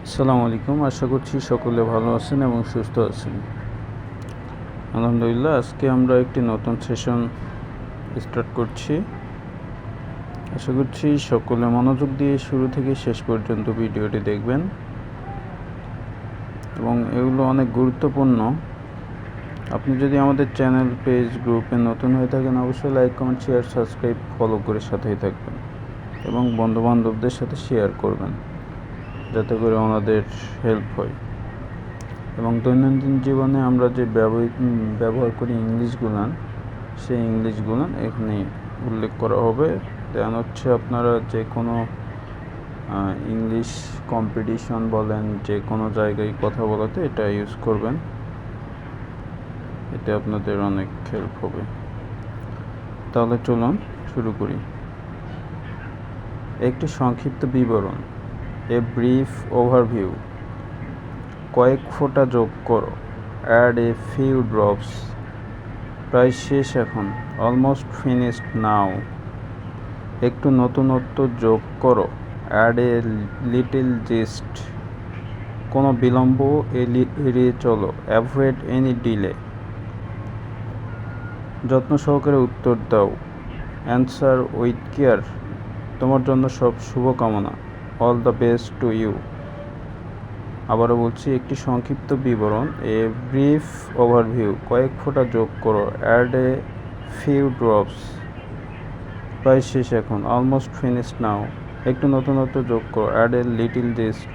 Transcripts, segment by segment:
আসসালামু আলাইকুম। আশা করছি সকলে ভালো আছেন এবং সুস্থ আছেন। আলহামদুলিল্লাহ, আজকে আমরা একটি নতুন সেশন স্টার্ট করছি। আশা করছি সকলে মনোযোগ দিয়ে শুরু থেকে শেষ পর্যন্ত ভিডিওটি দেখবেন এবং এগুলো অনেক গুরুত্বপূর্ণ। আপনি যদি আমাদের চ্যানেল, পেজ, গ্রুপে নতুন হয়ে থাকেন, অবশ্যই like, comment, share, subscribe, follow করে সাথেই থাকবেন এবং বন্ধুবান্ধবদের সাথে শেয়ার করবেন, যাতে করে ওনাদের হেল্প হয়। এবং দৈনন্দিন জীবনে আমরা যে ব্যবহার করি ইংলিশগুলান, সেই ইংলিশগুলান এখানে উল্লেখ করা হবে। দেন হচ্ছে আপনারা যে কোনো ইংলিশ কম্পিটিশন বলেন, যে কোনো জায়গায় কথা বলাতে এটা ইউজ করবেন। এতে আপনাদের অনেক হেল্প হবে। তাহলে চলুন শুরু করি। একটি সংক্ষিপ্ত বিবরণ, এ ব্রিফ ওভারভিউ। কয়েক ফোঁটা যোগ করো, অ্যাড এ ফিউ ড্রপস। প্রায় শেষ এখন, অলমোস্ট ফিনিশড নাও। একটু নতুনত্ব যোগ করো, অ্যাড এ লিটল জিস্ট। কোনো বিলম্ব এড়িয়ে চলো, অ্যাভয়েড এনি ডিলে। যত্ন সহকারে উত্তর দাও, অ্যান্সার উইথ কেয়ার। তোমার জন্য সব শুভকামনা, all the best to you. আবারও বলছি, একটি সংক্ষিপ্ত বিবরণ, এ ব্রিফ ওভারভিউ। কয়েক ফোঁটা যোগ করো, অ্যাড এ ফিউ ড্রপস। প্রায় শেষ এখন, অলমোস্ট ফিনিশড নাও। একটু নতুনত্ব যোগ করো, অ্যাড এ লিটল জিস্ট।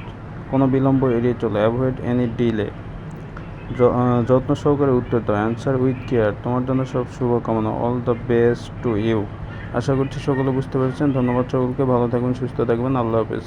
কোনো বিলম্ব এড়িয়ে চলো, অ্যাভয়েড এনি ডিলে। যত্ন সহকারে উত্তর দাও, অ্যান্সার উইথ কেয়ার। তোমার জন্য সব শুভকামনা, all the best to you. আশা করছি সকলে বুঝতে পেরেছেন। ধন্যবাদ সকলকে। ভালো থাকবেন, সুস্থ থাকবেন। আল্লাহ হাফেজ।